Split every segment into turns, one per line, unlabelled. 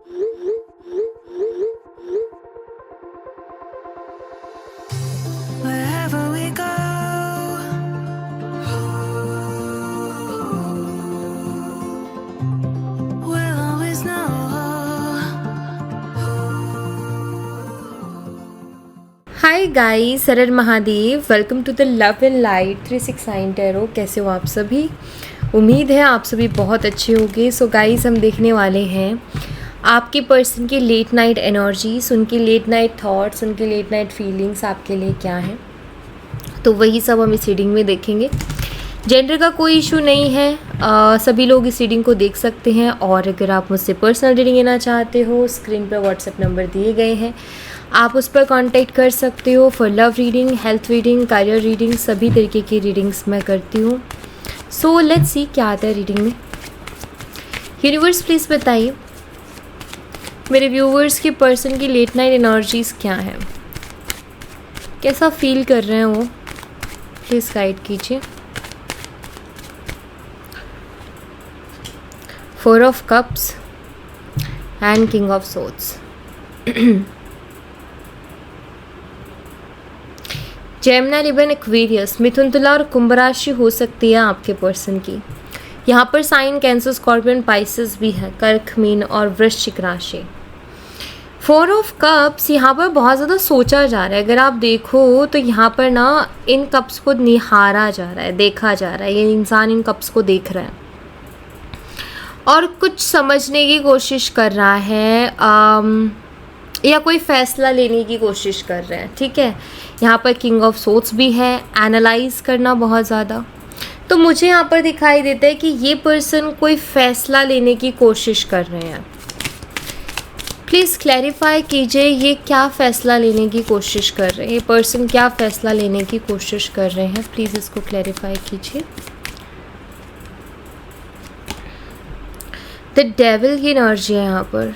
Wherever we go, we'll always know.
Hi guys, सरर Mahadev, welcome to the love and light 369 tarot. कैसे हो आप सभी? उम्मीद है आप सभी बहुत अच्छे होंगे। सो गाइस, हम देखने वाले हैं आपके पर्सन की लेट नाइट एनर्जीज, उनकी लेट नाइट थॉट्स, उनकी लेट नाइट फीलिंग्स आपके लिए क्या हैं। तो वही सब हम इस रीडिंग में देखेंगे। जेंडर का कोई इशू नहीं है, सभी लोग इस रीडिंग को देख सकते हैं। और अगर आप मुझसे पर्सनल रीडिंग लेना चाहते हो, स्क्रीन पर व्हाट्सएप नंबर दिए गए हैं, आप उस पर कांटेक्ट कर सकते हो for love reading, health reading, career reading, सभी तरीके की रीडिंग्स मैं करती हूँ। सो लेट्स सी क्या आता है रीडिंग में। यूनिवर्स प्लीज़ बताइए मेरे व्यूवर्स की पर्सन की लेट नाइट एनर्जीज क्या हैं, कैसा फील कर रहे हैं वो, प्लीज़ गाइड कीजिए। 4 of cups and king of swords. Gemini, Libra, Aquarius, Mithun, Tula और कुंभ राशि हो सकती है आपके पर्सन की। यहाँ पर साइन कैंसर, स्कॉर्पियन, पाइसेस भी है, कर्क, मीन और वृश्चिक राशि। 4 ऑफ कप्स यहाँ पर बहुत ज़्यादा सोचा जा रहा है। अगर आप देखो तो यहाँ पर ना इन कप्स को निहारा जा रहा है, देखा जा रहा है। ये इंसान इन कप्स को देख रहा है और कुछ समझने की कोशिश कर रहा है, या कोई फ़ैसला लेने की कोशिश कर रहे हैं। ठीक है, यहाँ पर किंग ऑफ सोर्ड्स भी है, एनालाइज करना बहुत ज़्यादा। तो मुझे यहाँ पर दिखाई देता है कि ये पर्सन कोई फ़ैसला लेने की कोशिश कर रहे हैं। प्लीज़ क्लैरिफाई कीजिए ये क्या फ़ैसला लेने की कोशिश कर रहे हैं, ये पर्सन क्या फ़ैसला लेने की कोशिश कर रहे हैं। प्लीज़ इसको क्लैरिफाई कीजिए। द डेविल की एनर्जी है यहाँ पर।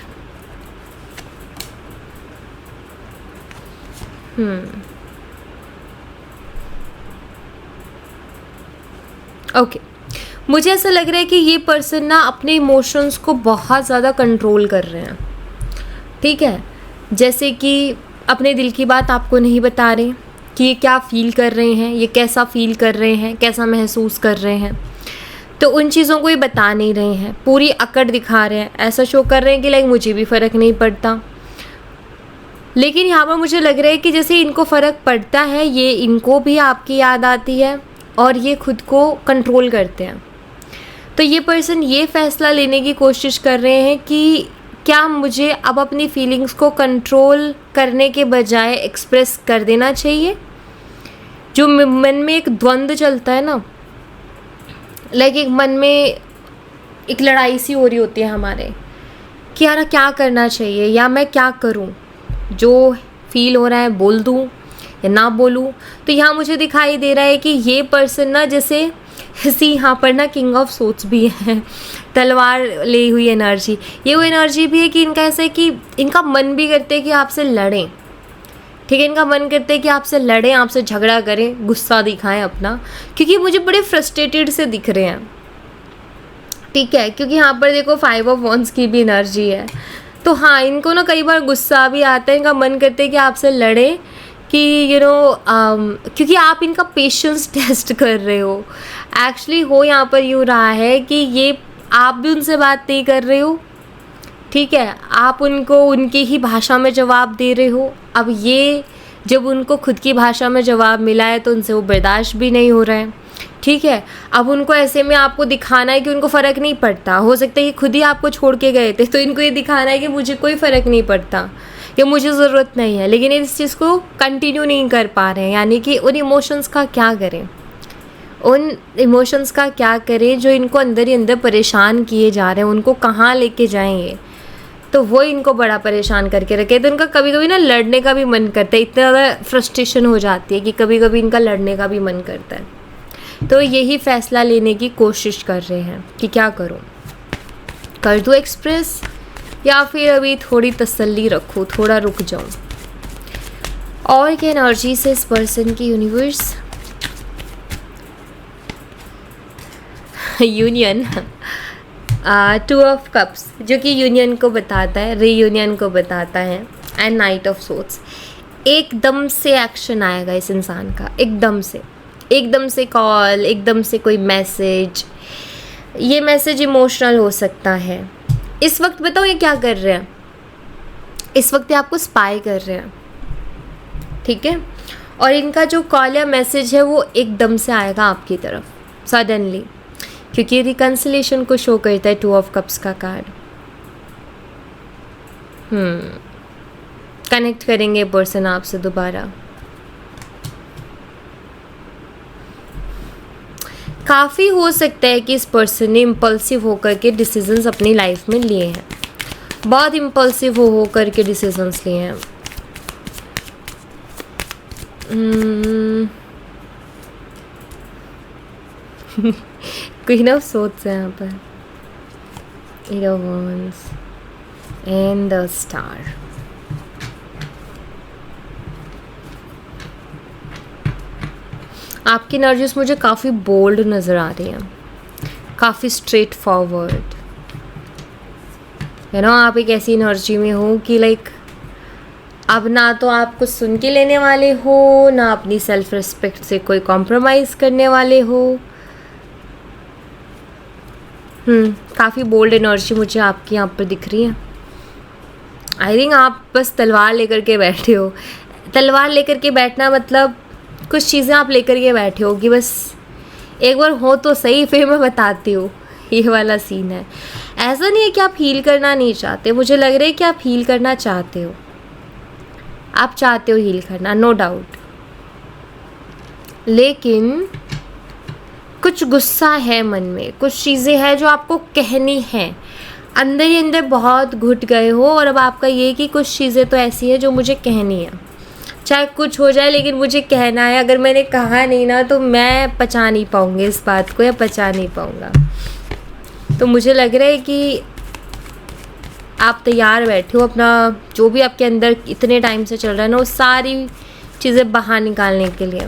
ओके, मुझे ऐसा लग रहा है कि ये पर्सन ना अपने इमोशंस को बहुत ज़्यादा कंट्रोल कर रहे हैं। ठीक है, जैसे कि अपने दिल की बात आपको नहीं बता रहे कि ये क्या फील कर रहे हैं, ये कैसा फील कर रहे हैं, कैसा महसूस कर रहे हैं। तो उन चीज़ों को ये बता नहीं रहे हैं, पूरी अकड़ दिखा रहे हैं, ऐसा शो कर रहे हैं कि लाइक मुझे भी फ़र्क नहीं पड़ता। लेकिन यहाँ पर मुझे लग रहा है कि जैसे इनको फ़र्क पड़ता है, ये इनको भी आपकी याद आती है और ये खुद को कंट्रोल करते हैं। तो ये पर्सन ये फ़ैसला लेने की कोशिश कर रहे हैं कि क्या मुझे अब अपनी फीलिंग्स को कंट्रोल करने के बजाय एक्सप्रेस कर देना चाहिए। जो मन में एक द्वंद्व चलता है ना, लाइक एक मन में एक लड़ाई सी हो रही होती है हमारे कि यार क्या करना चाहिए या मैं क्या करूं, जो फील हो रहा है बोल दूं या ना बोलूं। तो यहाँ मुझे दिखाई दे रहा है कि ये पर्सन ना जैसे यहाँ पर ना किंग ऑफ सोर्ड्स भी है, तलवार ली हुई एनर्जी। ये वो एनर्जी भी है कि इनका ऐसा है कि इनका मन भी करते है कि आपसे लड़ें। ठीक है, इनका मन करता है कि आपसे लड़ें, आपसे झगड़ा करें, गुस्सा दिखाएं अपना, क्योंकि मुझे बड़े फ्रस्ट्रेटेड से दिख रहे हैं। ठीक है, क्योंकि यहाँ पर देखो 5 ऑफ वॉन्ड्स की भी एनर्जी है। तो हाँ, इनको ना कई बार गुस्सा भी आता है, इनका मन करता है कि आपसे लड़ें कि क्योंकि आप इनका पेशेंस टेस्ट कर रहे हो। एक्चुअली हो यहाँ पर यूँ रहा है कि ये आप भी उनसे बात नहीं कर रहे हो। ठीक है, आप उनको उनकी ही भाषा में जवाब दे रहे हो। अब ये जब उनको खुद की भाषा में जवाब मिला है तो उनसे वो बर्दाश्त भी नहीं हो रहा है। ठीक है, अब उनको ऐसे में आपको दिखाना है कि उनको फ़र्क नहीं पड़ता। हो सकता है कि खुद ही आपको छोड़ के गए थे, तो इनको ये दिखाना है कि मुझे कोई फ़र्क नहीं पड़ता या मुझे ज़रूरत नहीं है। लेकिन इस चीज़ को कंटिन्यू नहीं कर पा रहे हैं, यानी कि उन इमोशंस का क्या करें, उन इमोशंस का क्या करें जो इनको अंदर ही अंदर परेशान किए जा रहे हैं, उनको कहाँ लेके जाएंगे। तो वो इनको बड़ा परेशान करके रखे। तो इनका कभी कभी ना लड़ने का भी मन करता है, इतना ज़्यादा फ्रस्ट्रेशन हो जाती है कि कभी कभी इनका लड़ने का भी मन करता है। तो यही फ़ैसला लेने की कोशिश कर रहे हैं कि क्या करूं, कर दूं एक्सप्रेस या फिर अभी थोड़ी तसल्ली रखूं, थोड़ा रुक जाऊं। और क्या एनर्जी से इस पर्सन की universe. Union, two of cups जो कि यूनियन को बताता है, रीयूनियन को बताता है, एंड नाइट ऑफ सोर्ड्स। एकदम से एक्शन आएगा इस इंसान का, एकदम से कॉल, एकदम से कोई मैसेज। ये मैसेज इमोशनल हो सकता है। इस वक्त बताओ ये क्या कर रहे हैं, इस वक्त ये आपको स्पाई कर रहे हैं, ठीक है। और इनका जो कॉल या मैसेज है वो एकदम से आएगा आपकी तरफ सडनली, क्योंकि रिकन्सिलेशन को शो करता है टू ऑफ कप्स का कार्ड। कनेक्ट करेंगे पर्सन आपसे दोबारा। काफ़ी हो सकता है कि इस पर्सन ने इम्पल्सिव होकर के डिसीजंस अपनी लाइफ में लिए हैं, बहुत इम्पल्सिव होकर के डिसीजंस लिए हैं। क्वीन ऑफ सोर्ड्स है यहाँ पर, eight of wands and the star. आपकी एनर्जीज मुझे काफ़ी बोल्ड नज़र आ रही हैं, काफ़ी स्ट्रेट फॉरवर्ड, है ना। आप एक ऐसी एनर्जी में हो कि लाइक अब ना तो आप कुछ सुन के लेने वाले हो, ना अपनी सेल्फ रिस्पेक्ट से कोई कॉम्प्रोमाइज़ करने वाले हो। काफ़ी बोल्ड एनर्जी मुझे आपकी यहाँ पर दिख रही है। आई थिंक आप बस तलवार लेकर के बैठे हो। तलवार लेकर के बैठना मतलब कुछ चीज़ें आप लेकर के बैठे हो कि बस एक बार हो तो सही, फिर मैं बताती हूँ। ये वाला सीन है। ऐसा नहीं है कि आप हील करना नहीं चाहते, मुझे लग रहा है कि आप हील करना चाहते हो, आप चाहते हो हील करना, नो डाउट। लेकिन कुछ गुस्सा है मन में, कुछ चीज़ें हैं जो आपको कहनी है, अंदर ही अंदर बहुत घुट गए हो। और अब आपका ये कि कुछ चीज़ें तो ऐसी है जो मुझे कहनी है, चाहे कुछ हो जाए लेकिन मुझे कहना है। अगर मैंने कहा नहीं ना तो मैं पचा नहीं पाऊँगी इस बात को, या पचा नहीं पाऊँगा। तो मुझे लग रहा है कि आप तैयार बैठे हो अपना जो भी आपके अंदर इतने टाइम से चल रहा है ना, वो सारी चीज़ें बाहर निकालने के लिए।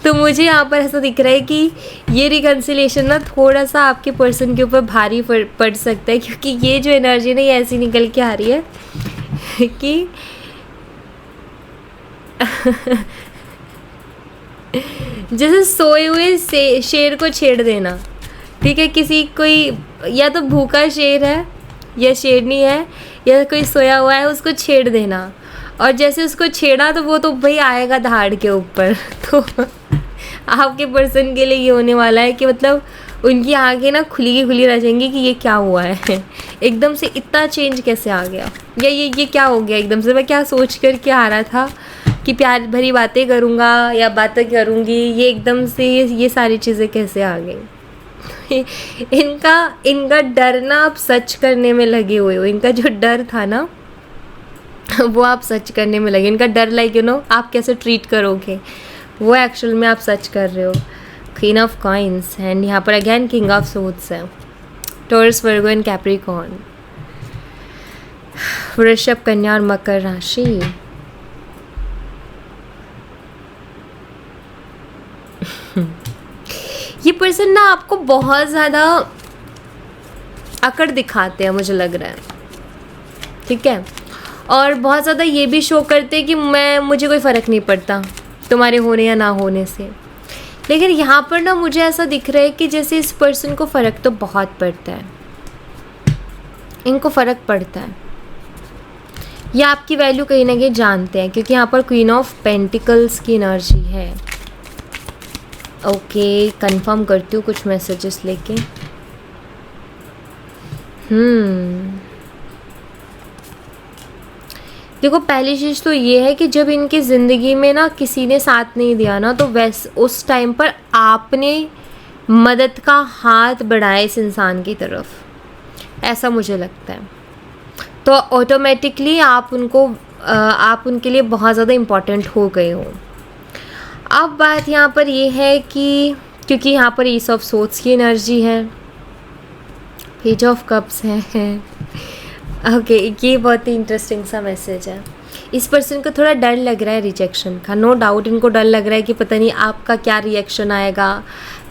तो मुझे यहाँ पर ऐसा दिख रहा है कि ये रिकन्सिलेशन ना थोड़ा सा आपके पर्सन के ऊपर भारी पड़ सकता है, क्योंकि ये जो एनर्जी ना ये ऐसी निकल के आ रही है कि जैसे सोए हुए शेर को छेड़ देना, ठीक है। किसी कोई या तो भूखा शेर है या शेरनी है या कोई सोया हुआ है, उसको छेड़ देना, और जैसे उसको छेड़ा तो वो तो भाई आएगा दहाड़ के ऊपर। तो आपके पर्सन के लिए ये होने वाला है कि मतलब उनकी आंखें ना खुली की खुली रह जाएंगी कि ये क्या हुआ है, एकदम से इतना चेंज कैसे आ गया, या ये क्या हो गया एकदम से। मैं क्या सोच कर के आ रहा था कि प्यार भरी बातें करूँगा या बातें करूँगी, ये एकदम से ये सारी चीज़ें कैसे आ गई। इनका डर ना आप सच करने में लगे हुए हो। इनका जो डर था ना वो आप सच करने में लगे। इनका डर लाइक आप कैसे ट्रीट करोगे वो एक्चुअल में आप सच कर रहे हो। क्वीन ऑफ कॉइन्स एंड यहाँ पर अगेन किंग ऑफ सोर्ड्स है। टॉरस, वर्गो एंड कैप्रिकॉर्न, वृषभ, कन्या और मकर राशि। ये पर्सन ना आपको बहुत ज़्यादा अकड़ दिखाते हैं मुझे लग रहा है, ठीक है। और बहुत ज़्यादा ये भी शो करते हैं कि मुझे कोई फ़र्क नहीं पड़ता तुम्हारे होने या ना होने से। लेकिन यहाँ पर ना मुझे ऐसा दिख रहा है कि जैसे इस पर्सन को फ़र्क तो बहुत पड़ता है, इनको फ़र्क पड़ता है। ये आपकी वैल्यू कहीं ना कहीं जानते हैं, क्योंकि यहाँ पर क्वीन ऑफ पेंटिकल्स की एनर्जी है। ओके, कंफर्म करती हूँ कुछ मैसेजेस लेके। देखो, पहली चीज़ तो ये है कि जब इनकी ज़िंदगी में ना किसी ने साथ नहीं दिया ना, तो उस टाइम पर आपने मदद का हाथ बढ़ाया इस इंसान की तरफ, ऐसा मुझे लगता है। तो ऑटोमेटिकली आप उनके लिए बहुत ज़्यादा इम्पोर्टेंट हो गए हो। अब बात यहाँ पर ये है कि क्योंकि यहाँ पर ईस ऑफ सोर्ड्स की एनर्जी है, पेज ऑफ कप्स है। ओके, ये बहुत ही इंटरेस्टिंग सा मैसेज है। इस पर्सन को थोड़ा डर लग रहा है रिजेक्शन का, नो डाउट। इनको डर लग रहा है कि पता नहीं आपका क्या रिएक्शन आएगा,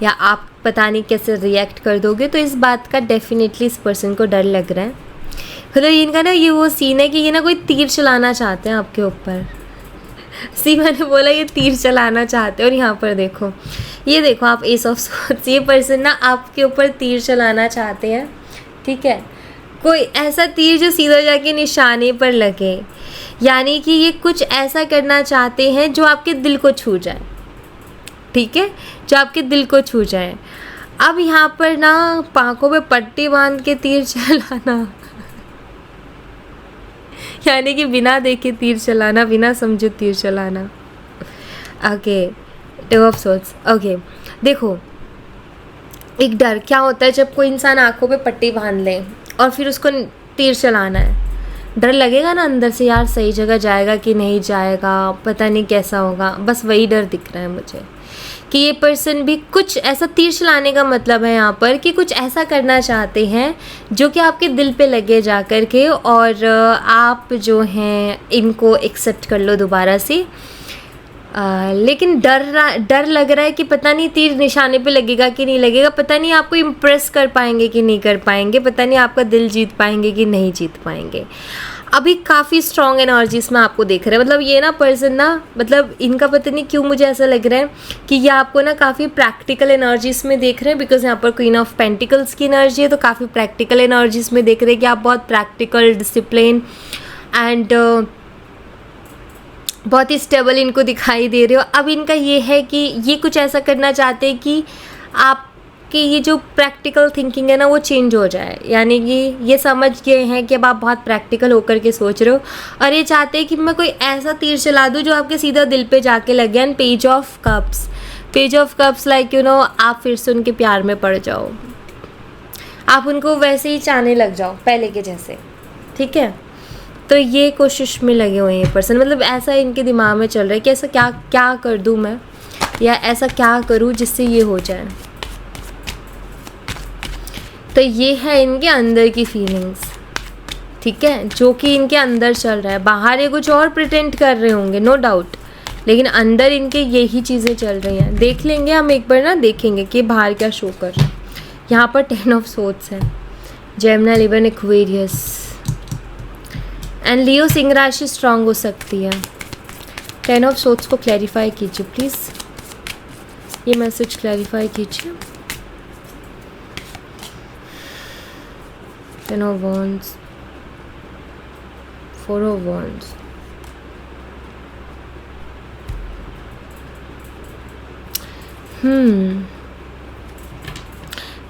या आप पता नहीं कैसे रिएक्ट कर दोगे। तो इस बात का डेफिनेटली इस पर्सन को डर लग रहा है। मतलब इनका ना ये वो सीन है कि ये ना कोई तीर चलाना चाहते हैं आपके ऊपर। सी मैंने बोला ये तीर चलाना चाहते हैं, और यहाँ पर देखो, ये देखो आप एस ऑफ सोर्ड्स, ये पर्सन ना आपके ऊपर तीर चलाना चाहते हैं। ठीक है, कोई ऐसा तीर जो सीधा जाके निशाने पर लगे, यानी कि ये कुछ ऐसा करना चाहते हैं जो आपके दिल को छू जाए। ठीक है, जो आपके दिल को छू जाए। अब यहाँ पर ना पाँखों पे पट्टी बांध के तीर चलाना यानी कि बिना देखे तीर चलाना, बिना समझे तीर चलाना। Okay, two of swords. Okay, देखो एक डर क्या होता है जब कोई इंसान आंखों पे पट्टी बांध ले और फिर उसको तीर चलाना है। डर लगेगा ना अंदर से, यार सही जगह जाएगा कि नहीं जाएगा, पता नहीं कैसा होगा। बस वही डर दिख रहा है मुझे कि ये पर्सन भी कुछ ऐसा, तीर चलाने का मतलब है यहाँ पर कि कुछ ऐसा करना चाहते हैं जो कि आपके दिल पे लगे जा कर के, और आप जो हैं इनको एक्सेप्ट कर लो दोबारा से। लेकिन डर लग रहा है कि पता नहीं तीर निशाने पे लगेगा कि नहीं लगेगा, पता नहीं आपको इम्प्रेस कर पाएंगे कि नहीं कर पाएंगे, पता नहीं आपका दिल जीत पाएंगे कि नहीं जीत पाएंगे। अभी काफ़ी स्ट्रॉन्ग एनर्जीज में आपको देख रहे हैं। मतलब ये ना पर्सन ना, मतलब इनका पता नहीं क्यों मुझे ऐसा लग रहा है कि ये आपको ना काफ़ी प्रैक्टिकल एनर्जीज में देख रहे हैं, बिकॉज यहाँ पर क्वीन ऑफ पेंटिकल्स की एनर्जी है, तो काफ़ी प्रैक्टिकल एनर्जीज में देख रहे हैं कि आप बहुत प्रैक्टिकल, डिसिप्लिन एंड बहुत ही स्टेबल इनको दिखाई दे रहे हो। अब इनका ये है कि ये कुछ ऐसा करना चाहते हैं कि आपकी ये जो प्रैक्टिकल थिंकिंग है ना वो चेंज हो जाए, यानी कि ये समझ गए हैं कि अब आप बहुत प्रैक्टिकल होकर के सोच रहे हो, और ये चाहते हैं कि मैं कोई ऐसा तीर चला दूँ जो आपके सीधा दिल पे जाके लगे। And page of cups like you know, आप फिर से उनके प्यार में पड़ जाओ, आप उनको वैसे ही चाहने लग जाओ पहले के जैसे। ठीक है, तो ये कोशिश में लगे हुए हैं ये पर्सन। मतलब ऐसा इनके दिमाग में चल रहा है कि ऐसा क्या कर दूं मैं, या ऐसा क्या करूं जिससे ये हो जाए। तो ये है इनके अंदर की फीलिंग्स। ठीक है, जो कि इनके अंदर चल रहा है। बाहर ये कुछ और प्रिटेंड कर रहे होंगे नो डाउट, लेकिन अंदर इनके यही चीज़ें चल रही हैं। देख लेंगे हम एक बार ना, देखेंगे कि बाहर क्या शो कर रहा है। यहाँ पर 10 ऑफ सोर्ड्स है, जेमिनी, लिबन, एक्वेरियस एंड लियो। सिंह राशि स्ट्रांग हो सकती है। 10 ऑफ सोर्ड्स को क्लैरिफाई कीजिए प्लीज़, ये मैसेज क्लैरिफाई कीजिए। 10 ऑफ wands, 4 ऑफ wands,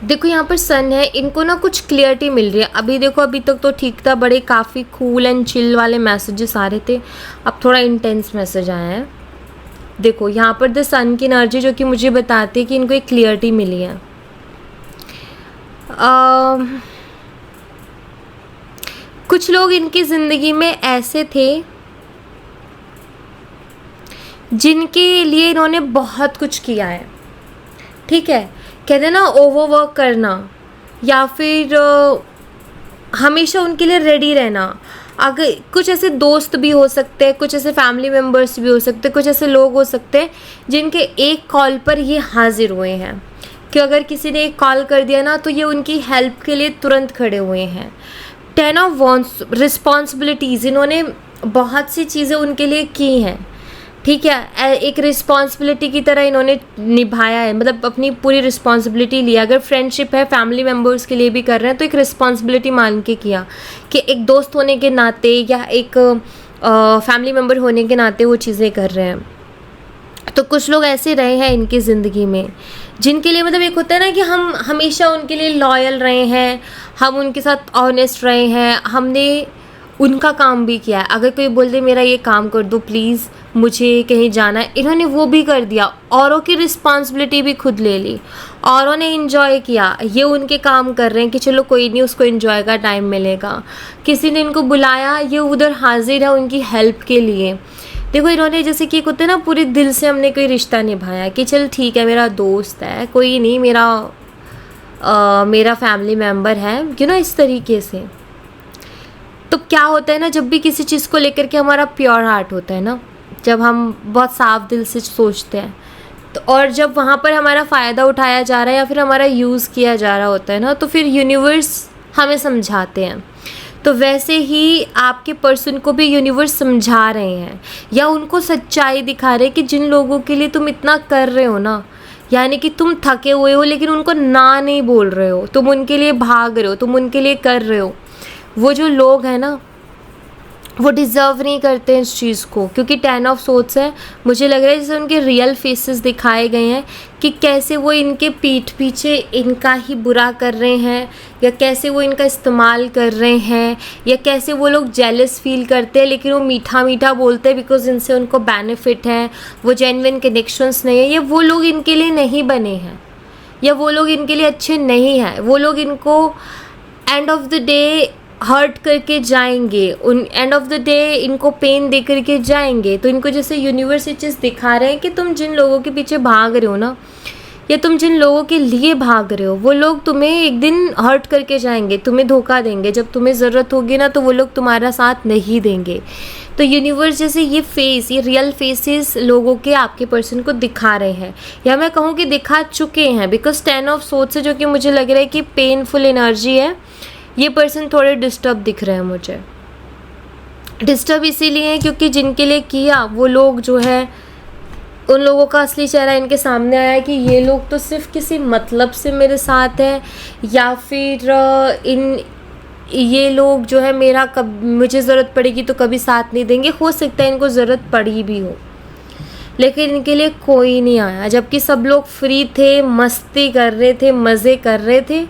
देखो यहाँ पर सन है, इनको ना कुछ क्लियरिटी मिल रही है। अभी देखो, अभी तक तो ठीक था, बड़े काफ़ी कूल एंड चिल वाले मैसेजेस आ रहे थे, अब थोड़ा इंटेंस मैसेज आया है। देखो यहाँ पर द सन की एनर्जी जो कि मुझे बताती है कि इनको एक क्लियरिटी मिली है। कुछ लोग इनकी ज़िंदगी में ऐसे थे जिनके लिए इन्होंने बहुत कुछ किया है। ठीक है, कहते हैं ना ओवरवर्क करना, या फिर हमेशा उनके लिए रेडी रहना। अगर कुछ ऐसे दोस्त भी हो सकते हैं, कुछ ऐसे फैमिली मेम्बर्स भी हो सकते हैं, कुछ ऐसे लोग हो सकते हैं जिनके एक कॉल पर ये हाजिर हुए हैं कि अगर किसी ने एक कॉल कर दिया ना तो ये उनकी हेल्प के लिए तुरंत खड़े हुए हैं। 10 ऑफ wands, रिस्पॉन्सिबिलिटीज़, इन्होंने बहुत सी चीज़ें उनके लिए की हैं। ठीक है, एक रिस्पॉन्सिबिलिटी की तरह इन्होंने निभाया है, मतलब अपनी पूरी रिस्पॉन्सिबिलिटी लिया। अगर फ्रेंडशिप है, फैमिली मेम्बर्स के लिए भी कर रहे हैं तो एक रिस्पॉन्सिबिलिटी मान के किया कि एक दोस्त होने के नाते या एक फैमिली मेम्बर होने के नाते वो चीज़ें कर रहे हैं। तो कुछ लोग ऐसे रहे हैं इनकी ज़िंदगी में जिनके लिए, मतलब एक होता है ना कि हम हमेशा उनके लिए लॉयल रहे हैं, हम उनके साथ ऑनेस्ट रहे हैं, हमने उनका काम भी किया है। अगर कोई बोल दे मेरा ये काम कर दो प्लीज़, मुझे कहीं जाना है, इन्होंने वो भी कर दिया। औरों की रिस्पॉन्सिबिलिटी भी खुद ले ली, औरों ने इन्जॉय किया। ये उनके काम कर रहे हैं कि चलो कोई नहीं, उसको इन्जॉय का टाइम मिलेगा। किसी ने इनको बुलाया, ये उधर हाजिर है उनकी हेल्प के लिए। देखो इन्होंने जैसे कि होता है ना, पूरे दिल से हमने कोई रिश्ता निभाया कि चल ठीक है, मेरा दोस्त है, कोई नहीं, मेरा फैमिली मेम्बर है, यू नो, इस तरीके से। तो क्या होता है ना, जब भी किसी चीज़ को लेकर के हमारा प्योर हार्ट होता है ना, जब हम बहुत साफ दिल से सोचते हैं, तो और जब वहाँ पर हमारा फ़ायदा उठाया जा रहा है या फिर हमारा यूज़ किया जा रहा होता है ना, तो फिर यूनिवर्स हमें समझाते हैं। तो वैसे ही आपके पर्सन को भी यूनिवर्स समझा रहे हैं या उनको सच्चाई दिखा रहे हैं कि जिन लोगों के लिए तुम इतना कर रहे हो ना, यानी कि तुम थके हुए हो लेकिन उनको ना नहीं बोल रहे हो, तुम उनके लिए भाग रहे हो, तुम उनके लिए कर रहे हो, वो जो लोग हैं ना वो डिज़र्व नहीं करते इस चीज़ को, क्योंकि 10 ऑफ सोर्ड्स है। मुझे लग रहा है जैसे उनके रियल फेसेस दिखाए गए हैं कि कैसे वो इनके पीठ पीछे इनका ही बुरा कर रहे हैं, या कैसे वो इनका इस्तेमाल कर रहे हैं, या कैसे वो लोग जेलस फील करते हैं लेकिन वो मीठा मीठा बोलते हैं बिकॉज इनसे उनको बेनिफिट है, वो जेन्युइन कनेक्शंस नहीं है, या वो लोग इनके लिए नहीं बने हैं, या वो लोग इनके लिए अच्छे नहीं हैं, वो लोग इनको end of the day hurt करके जाएंगे, उन एंड ऑफ द डे इनको पेन दे करके जाएंगे। तो इनको जैसे यूनिवर्स ये चीज़ दिखा रहे हैं कि तुम जिन लोगों के पीछे भाग रहे हो ना, या तुम जिन लोगों के लिए भाग रहे हो, वो लोग तुम्हें एक दिन हर्ट करके जाएंगे, तुम्हें धोखा देंगे। जब तुम्हें ज़रूरत होगी ना तो वो लोग तुम्हारा साथ नहीं देंगे। तो यूनिवर्स जैसे ये फेस, ये रियल फेसेस लोगों के आपके पर्सन को दिखा रहे हैं, या मैं कहूँ कि दिखा चुके हैं, बिकॉज 10 ऑफ सोर्ड्स है जो कि मुझे लग रहा है कि पेनफुल एनर्जी है। ये पर्सन थोड़े डिस्टर्ब दिख रहे हैं मुझे। डिस्टर्ब इसीलिए है क्योंकि जिनके लिए किया वो लोग जो है, उन लोगों का असली चेहरा इनके सामने आया है कि ये लोग तो सिर्फ किसी मतलब से मेरे साथ हैं, या फिर ये लोग जो है मेरा कब मुझे ज़रूरत पड़ेगी तो कभी साथ नहीं देंगे। हो सकता है इनको ज़रूरत पड़ी भी हो, लेकिन इनके लिए कोई नहीं आया, जबकि सब लोग फ्री थे, मस्ती कर रहे थे, मज़े कर रहे थे,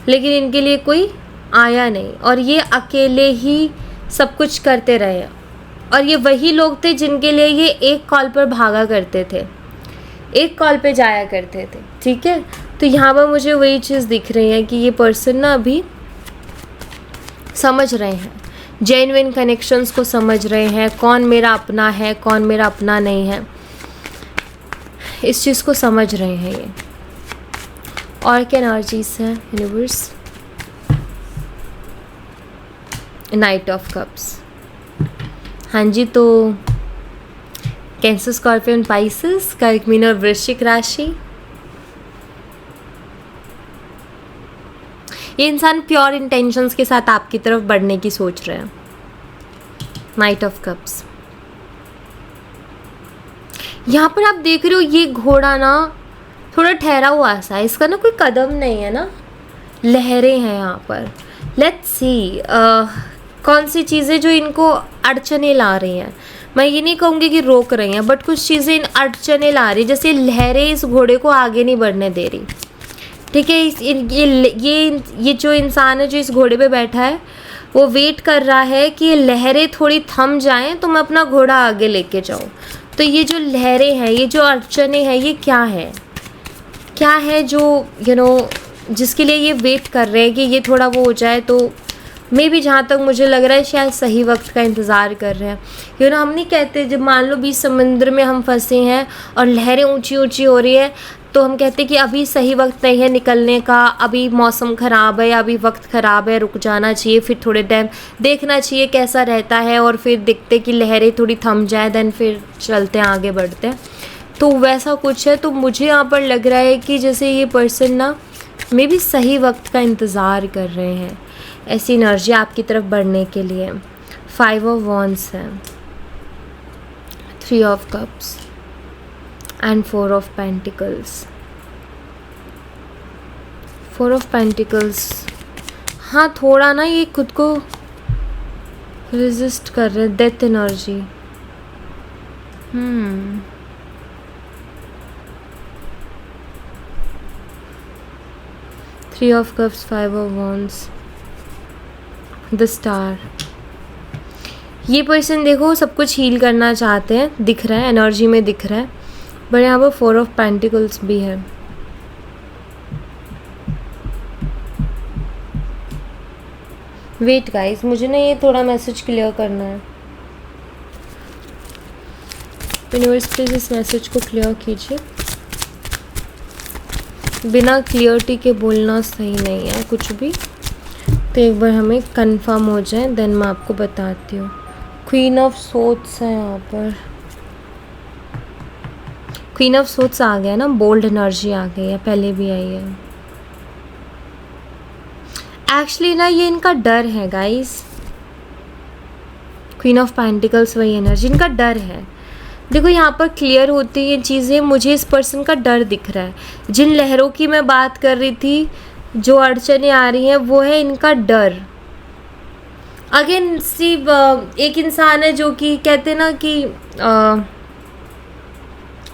लेकिन इनके लिए कोई आया नहीं और ये अकेले ही सब कुछ करते रहे। और ये वही लोग थे जिनके लिए ये एक कॉल पर भागा करते थे, एक कॉल पे जाया करते थे। ठीक है, तो यहाँ पर मुझे वही चीज़ दिख रही है कि ये पर्सन ना अभी समझ रहे हैं, जेन्युइन कनेक्शंस को समझ रहे हैं, कौन मेरा अपना है, कौन मेरा अपना नहीं है, इस चीज़ को समझ रहे हैं ये। और क्या एनर्जीज हैं यूनिवर्स? Night of cups. हाँ जी, तो कैंसर, स्कॉर्पियन, पाइसेस, कर्क, मीन और वृश्चिक राशि। ये इंसान प्योर इंटेंशंस के साथ आपकी तरफ बढ़ने की सोच रहे हैं। Night of cups. यहाँ पर आप देख रहे हो ये घोड़ा ना थोड़ा ठहरा हुआ सा है, इसका ना कोई कदम नहीं है ना, लहरें हैं यहाँ पर। लेट्स सी कौन सी चीज़ें जो इनको अड़चने ला रही हैं। मैं ये नहीं कहूँगी कि रोक रही हैं, बट कुछ चीज़ें इन अड़चने ला रही, जैसे लहरें इस घोड़े को आगे नहीं बढ़ने दे रही। ठीक है, ये जो इंसान है जो इस घोड़े पे बैठा है वो वेट कर रहा है कि ये लहरें थोड़ी थम जाएं तो मैं अपना घोड़ा आगे लेके जाऊँ। तो ये जो लहरें हैं, ये जो अड़चने हैं, ये क्या है, क्या है जो जिसके लिए ये वेट कर रहे हैं कि ये थोड़ा वो हो जाए। तो मे भी जहाँ तक मुझे लग रहा है शायद सही वक्त का इंतज़ार कर रहे हैं। हम नहीं कहते जब मान लो बीच समुद्र में हम फंसे हैं और लहरें ऊंची ऊंची हो रही है तो हम कहते हैं कि अभी सही वक्त नहीं है निकलने का, अभी मौसम ख़राब है, अभी वक्त ख़राब है, रुक जाना चाहिए, फिर थोड़े टाइम देखना चाहिए कैसा रहता है, और फिर देखते कि लहरें थोड़ी थम जाए, देन फिर चलते हैं, आगे बढ़ते हैं। तो वैसा कुछ है। तो मुझे यहाँ पर लग रहा है कि जैसे ये पर्सन ना मे भी सही वक्त का इंतज़ार कर रहे हैं, ऐसी एनर्जी आपकी तरफ बढ़ने के लिए। 5 ऑफ वॉन्ड्स है, 3 of cups and 4 of pentacles. 4 of pentacles, हाँ थोड़ा ना ये खुद को रेजिस्ट कर रहे हैं, death energy. 3 of cups, 5 of wands, the star. ये पर्सन देखो सब कुछ हील करना चाहते हैं, दिख रहा है, एनर्जी में दिख रहा है, बट यहाँ पर 4 ऑफ पेंटिकल्स भी है। वेट गाइस, मुझे ना ये थोड़ा मैसेज क्लियर करना है। यूनिवर्स प्लीज इस मैसेज को क्लियर कीजिए। बिना क्लियरिटी के बोलना सही नहीं है कुछ भी, तो एक बार हमें कंफर्म हो जाए देन मैं आपको बताती हूँ। क्वीन ऑफ सोर्ड्स है यहाँ पर। क्वीन ऑफ सोट्स आ गया ना, बोल्ड एनर्जी आ गई है, पहले भी आई है। एक्चुअली ना ये इनका डर है गाइस, क्वीन ऑफ पेंटिकल्स वही एनर्जी, इनका डर है। देखो यहाँ पर क्लियर होती है ये चीज़ें, मुझे इस पर्सन का डर दिख रहा है। जिन लहरों की मैं बात कर रही थी, जो अड़चने आ रही हैं, वो है इनका डर। अगेन सिर्फ एक इंसान है जो कि कहते ना कि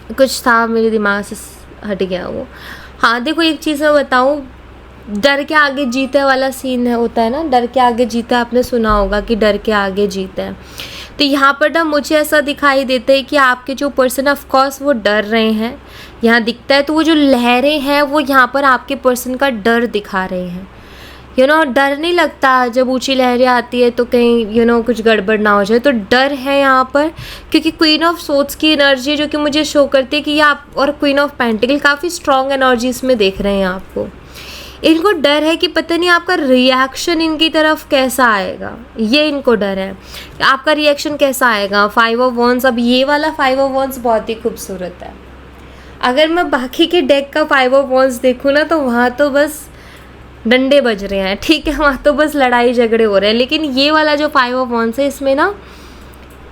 कुछ था मेरे दिमाग से हट गया वो। हाँ देखो एक चीज़ मैं बताऊँ, डर के आगे जीते वाला सीन है, होता है ना, डर के आगे जीता, आपने सुना होगा कि डर के आगे जीता है। तो यहाँ पर ना मुझे ऐसा दिखाई देता है कि आपके जो पर्सन ऑफ कोर्स वो डर रहे हैं, यहाँ दिखता है। तो वो जो लहरें हैं वो यहाँ पर आपके पर्सन का डर दिखा रहे हैं। डर नहीं लगता जब ऊंची लहरें आती है तो कहीं कुछ गड़बड़ ना हो जाए, तो डर है यहाँ पर। क्योंकि क्वीन ऑफ सोट्स की एनर्जी जो कि मुझे शो करती है कि ये आप, और क्वीन ऑफ पेंटिकल काफ़ी स्ट्रॉन्ग एनर्जी इसमें देख रहे हैं आपको। इनको डर है कि पता नहीं आपका रिएक्शन इनकी तरफ कैसा आएगा, ये इनको डर है आपका रिएक्शन कैसा आएगा। 5 ऑफ वॉन्ड्स, अब ये वाला 5 ऑफ वॉन्ड्स बहुत ही खूबसूरत है। अगर मैं बाकी के डेक का 5 ऑफ वॉन्ड्स देखूँ ना, तो वहाँ तो बस डंडे बज रहे हैं, ठीक है, वहाँ तो बस लड़ाई झगड़े हो रहे हैं। लेकिन ये वाला जो 5 ऑफ वॉन्ड्स है, इसमें ना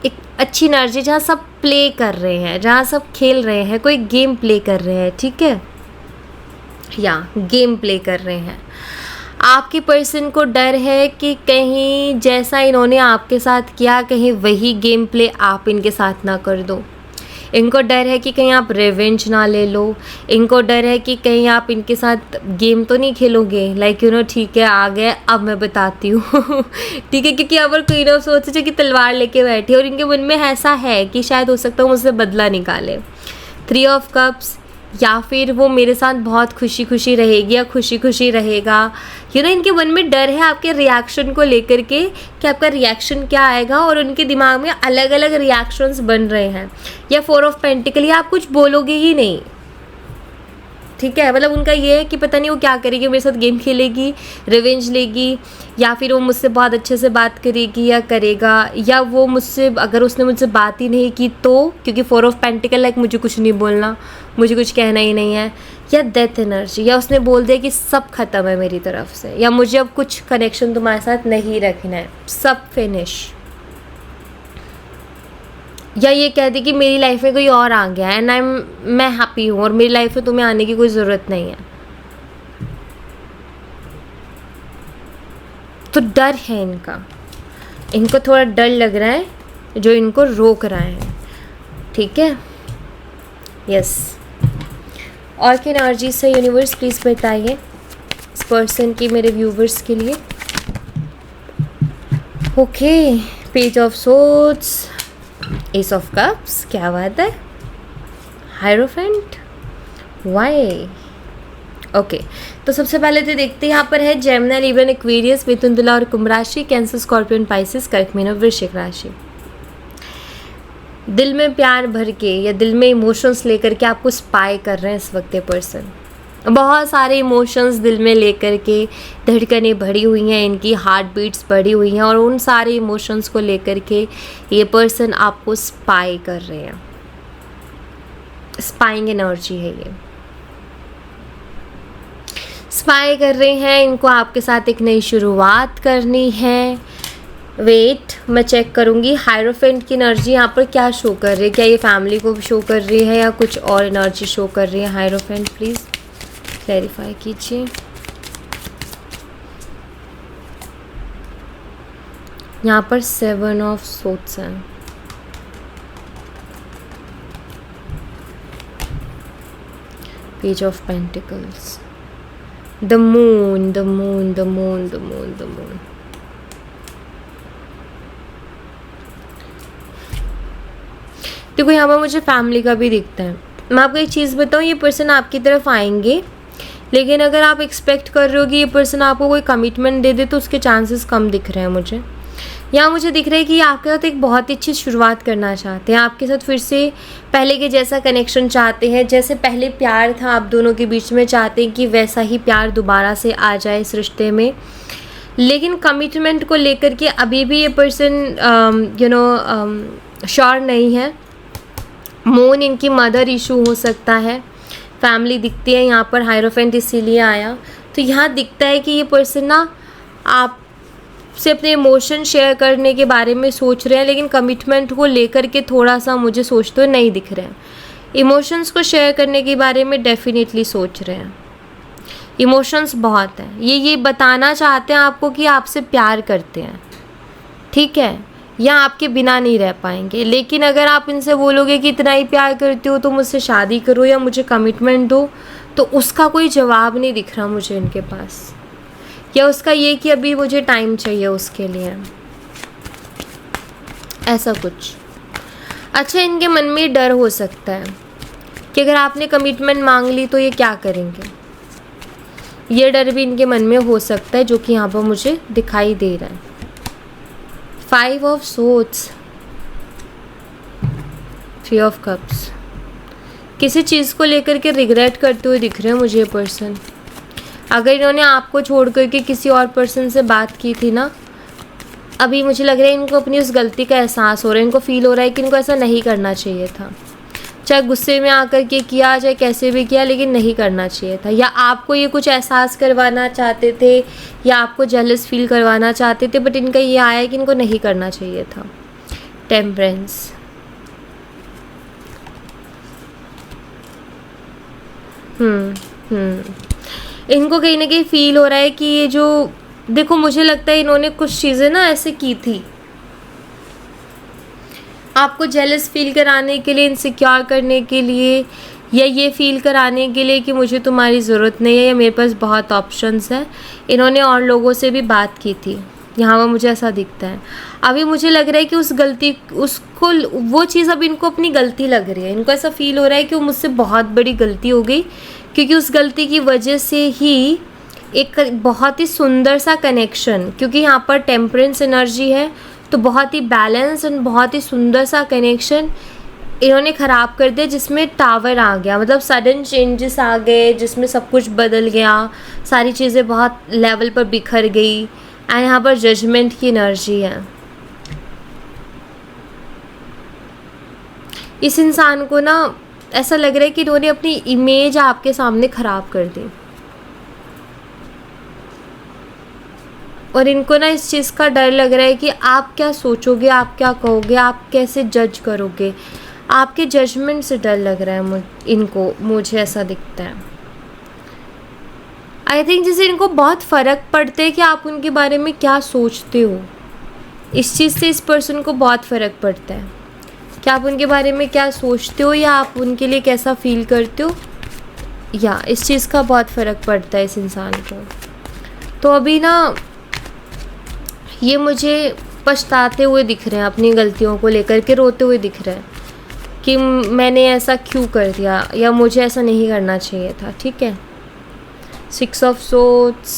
एक अच्छी एनर्जी, जहाँ सब प्ले कर रहे हैं, जहाँ सब खेल रहे हैं, कोई गेम प्ले कर रहे हैं, ठीक है, या गेम प्ले कर रहे हैं। आपके पर्सन को डर है कि कहीं जैसा इन्होंने आपके साथ किया, कहीं वही गेम प्ले आप इनके साथ ना कर दो। इनको डर है कि कहीं आप रिवेंज ना ले लो। इनको डर है कि कहीं आप इनके साथ गेम तो नहीं खेलोगे, लाइक ठीक है आ गए अब मैं बताती हूँ ठीक है, क्योंकि यहाँ पर क्वीन ऑफ सोट्स है कि तलवार लेके बैठी है, और इनके मन में ऐसा है कि शायद हो सकता है मुझसे बदला निकाले। 3 ऑफ कप्स, या फिर वो मेरे साथ बहुत खुशी खुशी रहेगी या खुशी खुशी रहेगा। इनके मन में डर है आपके रिएक्शन को लेकर के कि आपका रिएक्शन क्या आएगा, और उनके दिमाग में अलग अलग रिएक्शंस बन रहे हैं। या 4 ऑफ पेंटिकल, या आप कुछ बोलोगे ही नहीं, ठीक है, मतलब उनका ये है कि पता नहीं वो क्या करेगी, मेरे साथ गेम खेलेगी, रिवेंज लेगी, या फिर वो मुझसे बहुत अच्छे से बात करेगी या करेगा, या वो मुझसे, अगर उसने मुझसे बात ही नहीं की तो, क्योंकि 4 ऑफ पेंटिकल लाइक मुझे कुछ नहीं बोलना, मुझे कुछ कहना ही नहीं है। या डेथ एनर्जी, या उसने बोल दिया कि सब खत्म है मेरी तरफ से, या मुझे अब कुछ कनेक्शन तुम्हारे साथ नहीं रखना है, सब फिनिश। या ये कह दी कि मेरी लाइफ में कोई और आ गया है, मैं हैप्पी हूँ और मेरी लाइफ में तुम्हें आने की कोई ज़रूरत नहीं है। तो डर है इनको थोड़ा डर लग रहा है जो इनको रोक रहा है, ठीक है, यस। और क्या एनर्जी से यूनिवर्स प्लीज़ बताइए इस पर्सन की, मेरे व्यूवर्स के लिए। Okay, page of swords, S of cups, क्या बात है, हायरोफेंट, वाई, ओके। तो सबसे पहले तो देखते हैं यहाँ पर है Gemini, Libra, Aquarius, Mithun, Tula और कुंभ राशि, कैंसर, स्कॉर्पियन, पाइसेस, कर्क, मीन और वृश्चिक राशि। दिल में प्यार भर के या दिल में इमोशंस लेकर के आपको स्पाई कर रहे हैं इस वक्त ये पर्सन। बहुत सारे इमोशंस दिल में लेकर के, धड़कनें बढ़ी हुई हैं, इनकी हार्ट बीट्स बढ़ी हुई हैं, और उन सारे इमोशंस को लेकर के ये पर्सन आपको स्पाई कर रहे हैं। स्पाइंग एनर्जी है ये, स्पाई कर रहे हैं, इनको आपके साथ एक नई शुरुआत करनी है। वेट, मैं चेक करूँगी हायरोफेंट की एनर्जी यहाँ पर क्या शो कर रही है, क्या ये फैमिली को शो कर रही है या कुछ और एनर्जी शो कर रही है। हायरोफेंट प्लीज़ क्लैरिफाई कीजिए। यहाँ पर 7 ऑफ सोट्स हैं, page of pentacles, the moon, the moon, the moon, the moon, the moon. देखो यहाँ पर मुझे फैमिली का भी दिखता है। मैं आपको एक चीज़ बताऊँ, ये पर्सन आपकी तरफ आएंगे, लेकिन अगर आप एक्सपेक्ट कर रहे हो कि ये पर्सन आपको कोई कमिटमेंट दे दे तो उसके चांसेस कम दिख रहे हैं मुझे। यहाँ मुझे दिख रहा है कि ये आपके साथ एक बहुत ही अच्छी शुरुआत करना चाहते हैं, आपके साथ फिर से पहले के जैसा कनेक्शन चाहते हैं, जैसे पहले प्यार था आप दोनों के बीच में, चाहते हैं कि वैसा ही प्यार दोबारा से आ जाए इस रिश्ते में। लेकिन कमिटमेंट को लेकर के अभी भी ये पर्सन श्योर नहीं है, मून इनकी मदर इशू हो सकता है। फैमिली दिखती है यहाँ पर, हायरोफेंट इसीलिए आया। तो यहाँ दिखता है कि ये पर्सन ना आपसे अपने इमोशन शेयर करने के बारे में सोच रहे हैं, लेकिन कमिटमेंट को लेकर के थोड़ा सा मुझे सोचते हुए नहीं दिख रहे हैं। इमोशंस को शेयर करने के बारे में डेफिनेटली सोच रहे हैं। इमोशंस बहुत हैं, ये बताना चाहते हैं आपको कि आपसे प्यार करते हैं, ठीक है, या आपके बिना नहीं रह पाएंगे। लेकिन अगर आप इनसे बोलोगे कि इतना ही प्यार करते हो तो मुझसे शादी करो या मुझे कमिटमेंट दो, तो उसका कोई जवाब नहीं दिख रहा मुझे इनके पास, या उसका ये कि अभी मुझे टाइम चाहिए उसके लिए, ऐसा कुछ। अच्छा, इनके मन में डर हो सकता है कि अगर आपने कमिटमेंट मांग ली तो ये क्या करेंगे। ये डर भी इनके मन में हो सकता है, जो कि यहाँ पर मुझे दिखाई दे रहा है। 5 ऑफ सोर्ड्स, 3 ऑफ कप्स, किसी चीज़ को लेकर के रिग्रेट करते हुए दिख रहे हैं मुझे ये पर्सन। अगर इन्होंने आपको छोड़ करके किसी और पर्सन से बात की थी ना, अभी मुझे लग रहा है इनको अपनी उस गलती का एहसास हो रहा है। इनको फील हो रहा है कि इनको ऐसा नहीं करना चाहिए था, चाहे गुस्से में आकर के किया, चाहे कैसे भी किया, लेकिन नहीं करना चाहिए था। या आपको ये कुछ एहसास करवाना चाहते थे, या आपको जेलस फील करवाना चाहते थे, बट इनका ये आया है कि इनको नहीं करना चाहिए था। टेम्परेंस, इनको कहीं ना कहीं फील हो रहा है कि ये जो, देखो मुझे लगता है इन्होंने कुछ चीज़ें ना ऐसे की थी आपको जेलस फील कराने के लिए, इनसिक्योर करने के लिए, या ये फील कराने के लिए कि मुझे तुम्हारी ज़रूरत नहीं है या मेरे पास बहुत ऑप्शंस हैं। इन्होंने और लोगों से भी बात की थी, यहाँ पर मुझे ऐसा दिखता है। अभी मुझे लग रहा है कि उस गलती, उसको, वो चीज़ अब इनको अपनी गलती लग रही है। इनको ऐसा फील हो रहा है कि वो मुझसे बहुत बड़ी गलती हो गई, क्योंकि उस गलती की वजह से ही एक बहुत ही सुंदर सा कनेक्शन, क्योंकि यहाँ पर टेम्परेंस एनर्जी है, तो बहुत ही बैलेंस एंड बहुत ही सुंदर सा कनेक्शन इन्होंने ख़राब कर दिया, जिसमें टावर आ गया। मतलब सडन चेंजेस आ गए, जिसमें सब कुछ बदल गया, सारी चीज़ें बहुत लेवल पर बिखर गई। एंड यहाँ पर जजमेंट की एनर्जी है। इस इंसान को ना ऐसा लग रहा है कि इन्होंने अपनी इमेज आपके सामने ख़राब कर दी, और इनको ना इस चीज़ का डर लग रहा है कि आप क्या सोचोगे, आप क्या कहोगे, आप कैसे जज करोगे। आपके जजमेंट से डर लग रहा है इनको, मुझे ऐसा दिखता है। आई थिंक जैसे इनको बहुत फ़र्क पड़ता है कि आप उनके बारे में क्या सोचते हो। इस चीज़ से इस पर्सन को बहुत फ़र्क पड़ता है कि आप उनके बारे में क्या सोचते हो, या आप उनके लिए कैसा फील करते हो, या इस चीज़ का बहुत फ़र्क पड़ता है इस इंसान को। तो अभी ना ये मुझे पछताते हुए दिख रहे हैं, अपनी गलतियों को लेकर के रोते हुए दिख रहे हैं कि मैंने ऐसा क्यों कर दिया, या मुझे ऐसा नहीं करना चाहिए था, ठीक है। 6 of swords,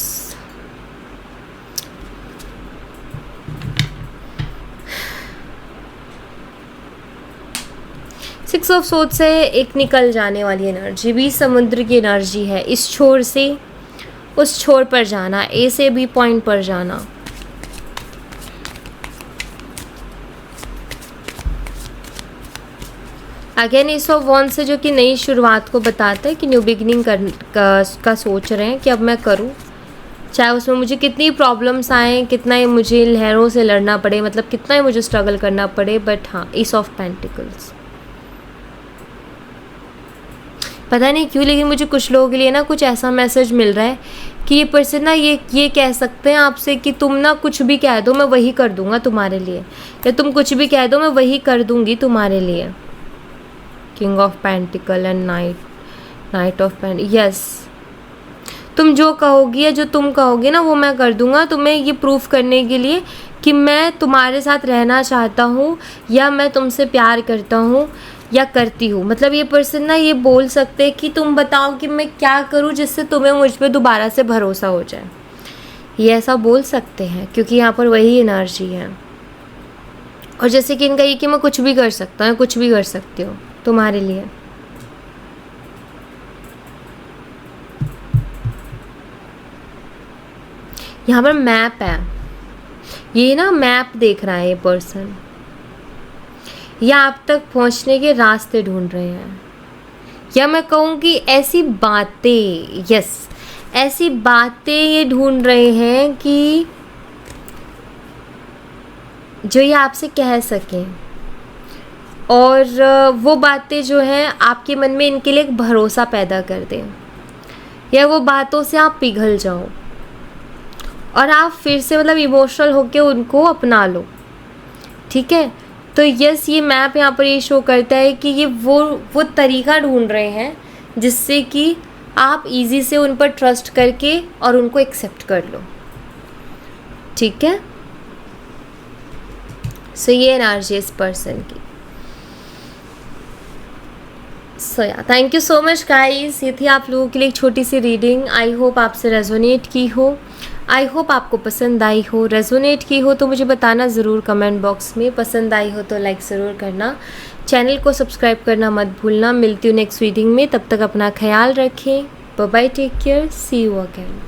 six of swords से एक निकल जाने वाली एनर्जी, भी समुद्र की एनर्जी है। इस छोर से उस छोर पर जाना, ए से बी पॉइंट पर जाना। अगेन एस ऑफ वॉन्ड्स से, जो कि नई शुरुआत को बताता है कि न्यू बिगनिंग का सोच रहे हैं कि अब मैं करूं, चाहे उसमें मुझे कितनी प्रॉब्लम्स आएँ, कितना ही मुझे लहरों से लड़ना पड़े, मतलब कितना ही मुझे स्ट्रगल करना पड़े, बट हाँ, एस ऑफ पेंटिकल्स। पता नहीं क्यों, लेकिन मुझे कुछ लोगों के लिए ना कुछ ऐसा मैसेज मिल रहा है कि ये पर्सन ना ये कह सकते हैं आपसे कि तुम ना कुछ भी कह दो मैं वही कर दूंगा तुम्हारे लिए, या तुम कुछ भी कह दो मैं वही कर दूंगी तुम्हारे लिए। King of pentacle and night of pentacle, yes, तुम जो कहोगी या जो तुम कहोगे ना वो मैं कर दूंगा, तुम्हें ये प्रूफ करने के लिए कि मैं तुम्हारे साथ रहना चाहता हूँ, या मैं तुमसे प्यार करता हूँ या करती हूँ। मतलब ये पर्सन ना ये बोल सकते हैं कि तुम बताओ कि मैं क्या करूँ जिससे तुम्हें मुझ पर दोबारा से भरोसा हो जाए। ये ऐसा बोल सकते हैं क्योंकि यहाँ पर वही एनर्जी है। और जैसे कि इनका ये कि मैं कुछ भी कर सकता हूँ, कुछ भी कर सकती हूँ तुम्हारे लिए। यहाँ पर मैप है, ये ना मैप देख रहा है ये पर्सन। या आप तक पहुंचने के रास्ते ढूंढ रहे हैं, या मैं कहूँ कि ऐसी बातें, यस, ऐसी बातें ये ढूंढ रहे हैं कि जो ये आपसे कह सकें, और वो बातें जो हैं आपके मन में इनके लिए एक भरोसा पैदा कर दें, या वो बातों से आप पिघल जाओ और आप फिर से मतलब इमोशनल होके उनको अपना लो। ठीक है, तो यस, ये मैप यहाँ पर ये शो करता है कि ये वो तरीका ढूंढ रहे हैं जिससे कि आप इजी से उन पर ट्रस्ट करके और उनको एक्सेप्ट कर लो। ठीक है, सो ये एनर्जी इस पर्सन की। सो या thank you so much guys, ये थी आप लोगों के लिए एक छोटी सी रीडिंग। आई होप आपसे रेजोनेट की हो, आई होप आपको पसंद आई हो। रेजोनेट की हो तो मुझे बताना ज़रूर कमेंट बॉक्स में, पसंद आई हो तो लाइक ज़रूर करना, चैनल को सब्सक्राइब करना मत भूलना। मिलती हूँ नेक्स्ट रीडिंग में, तब तक अपना ख्याल रखें। Bye bye, take care, see you again.